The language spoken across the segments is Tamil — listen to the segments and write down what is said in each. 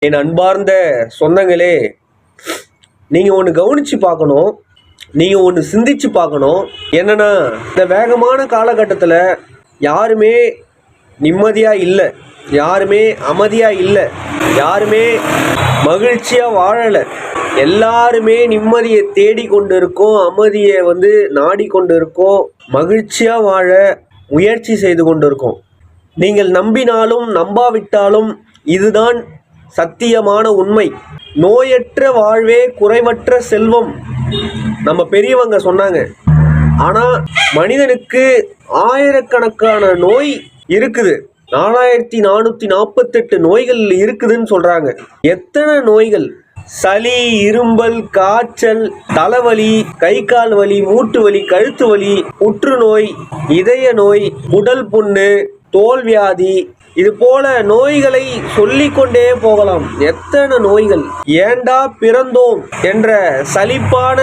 என் அன்பார்ந்த சொந்தங்களே, நீங்கள் ஒன்று கவனித்து பார்க்கணும், நீங்கள் ஒன்று சிந்திச்சு பார்க்கணும். என்னென்னா, இந்த வேகமான காலகட்டத்தில் யாருமே நிம்மதியாக இல்லை, யாருமே அமைதியாக இல்லை, யாருமே மகிழ்ச்சியாக வாழலை. எல்லாருமே நிம்மதியை தேடிக்கொண்டு இருக்கோம், அமைதியை நாடிக்கொண்டு இருக்கோம், மகிழ்ச்சியாக வாழ முயற்சி செய்து கொண்டு இருக்கோம். நீங்கள் நம்பினாலும் நம்பாவிட்டாலும் இதுதான் சத்தியமான உண்மை. நோயற்ற வாழ்வே குறைவற்ற செல்வம், நம்ம பெரியவங்க சொன்னாங்க. ஆனால் மனிதனுக்கு ஆயிரக்கணக்கான நோய் இருக்குது, 4448 நோய்கள் இருக்குதுன்னு சொல்றாங்க. எத்தனை நோய்கள்? சளி, இரும்பல், காய்ச்சல், தலைவலி, கை கால் வலி, மூட்டு வலி, கழுத்து வலி, புற்றுநோய், இதய நோய், உடல் புண்ணு, தோல் வியாதி, இது போல நோய்களை சொல்லிக்கொண்டே போகலாம். எத்தனை நோய்கள்! ஏண்டா பிறந்தோம் என்ற சலிப்பான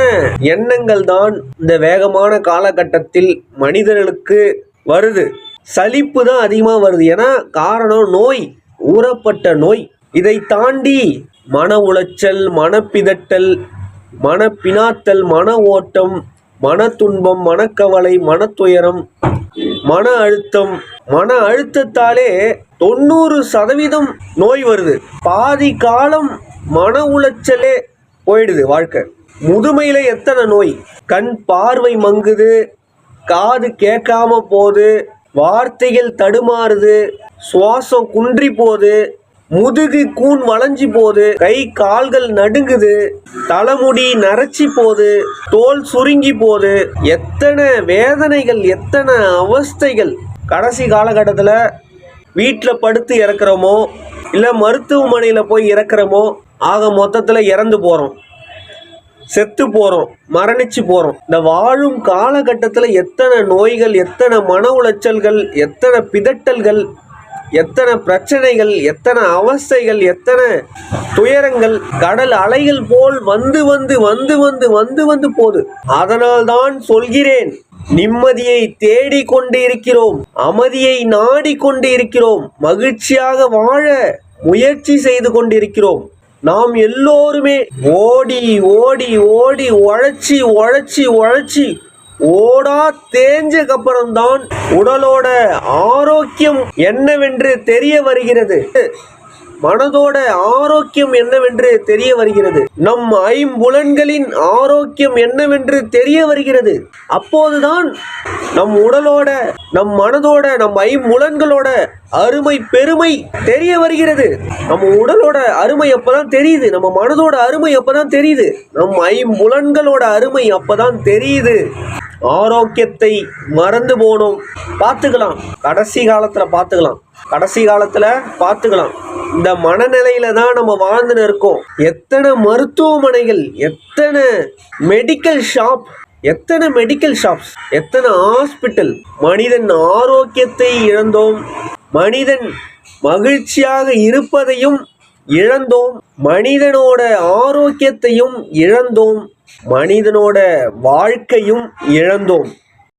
எண்ணங்கள் தான் இந்த வேகமான காலகட்டத்தில் மனிதர்களுக்கு வருது. சலிப்பு தான் அதிகமாக வருது. ஏன்னா காரணம் நோய், ஊறப்பட்ட நோய். இதை தாண்டி மன உளைச்சல், மனப்பிதட்டல், மனப்பினாத்தல், மன ஓட்டம், மன துன்பம், மனக்கவலை, மனத்துயரம், மன அழுத்தம். மன அழுத்தத்தாலே 90% நோய் வருது. பாதி காலம் மன உளைச்சலே போயிடுது வாழ்க்கை. முதுமையில எத்தனை நோய்! கண் பார்வை மங்குது, காது கேட்காம போகுது, வார்த்தைகள் தடுமாறுது, சுவாசம் குன்றி போகுது, முதுகு கூன் வளைஞ்சி போகுது, கை கால்கள் நடுங்குது, தலைமுடி நரைச்சி போகுது, தோல் சுருங்கி போகுது. எத்தனை வேதனைகள், எத்தனை அவஸ்தைகள்! கடைசி காலகட்டத்தில் வீட்டில் படுத்து இறக்குறோமோ இல்லை மருத்துவமனையில் போய் இறக்குறோமோ, ஆக மொத்தத்தில் இறந்து போகிறோம், செத்து போகிறோம், மரணிச்சு போகிறோம். இந்த வாழும் காலகட்டத்தில் எத்தனை நோய்கள், எத்தனை மன உளைச்சல்கள், எத்தனை பிதட்டல்கள், எத்தனை பிரச்சனைகள், எத்தனை அவஸ்தைகள், எத்தனை துயரங்கள் கடல் அலைகள் போல் வந்து வந்து வந்து வந்து வந்து வந்து போகுது. அதனால்தான் சொல்கிறேன், நிம்மதியை தேடிக் கொண்டு இருக்கிறோம், அமைதியை நாடிக்கொண்டு இருக்கிறோம், மகிழ்ச்சியாக வாழ முயற்சி செய்து கொண்டிருக்கிறோம். நாம் எல்லோருமே ஓடி ஓடி ஓடி உழைச்சி உழைச்சி உழைச்சி ஓடா தேஞ்சக்கப்புறம்தான் உடலோட ஆரோக்கியம் என்னவென்று தெரிய வருகிறது, மனதோட ஆரோக்கியம் என்னவென்று தெரிய வருகிறது, நம் ஐம்புலன்களின் ஆரோக்கியம் என்னவென்று தெரிய வருகிறது. அப்போதுதான் நம் உடலோட, நம் மனதோட, நம் ஐம்புலன்களோட அருமை பெருமை தெரிய வருகிறது. நம்ம உடலோட அருமை அப்பதான் தெரியுது, நம்ம மனதோட அருமை அப்பதான் தெரியுது, நம் ஐம்புலன்களோட அருமை அப்பதான் தெரியுது. ஆரோக்கியத்தை மறந்து போனோம். பார்த்துக்கலாம், கடைசி காலத்துல பார்த்துக்கலாம், கடைசி காலத்துல பார்த்துக்கலாம். இந்த மனநிலையில தான் நம்ம வாழ்ந்துன்னு இருக்கோம். எத்தனை மருத்துவமனைகள், எத்தனை மெடிக்கல் ஷாப், எத்தனை மெடிக்கல் ஷாப்ஸ், எத்தனை ஹாஸ்பிட்டல். மனிதன் ஆரோக்கியத்தை இழந்தோம், மனிதன் மகிழ்ச்சியாக இருப்பதையும் இழந்தோம், மனிதனோட ஆரோக்கியத்தையும் இழந்தோம், மனிதனோட வாழ்க்கையும் இழந்தோம்.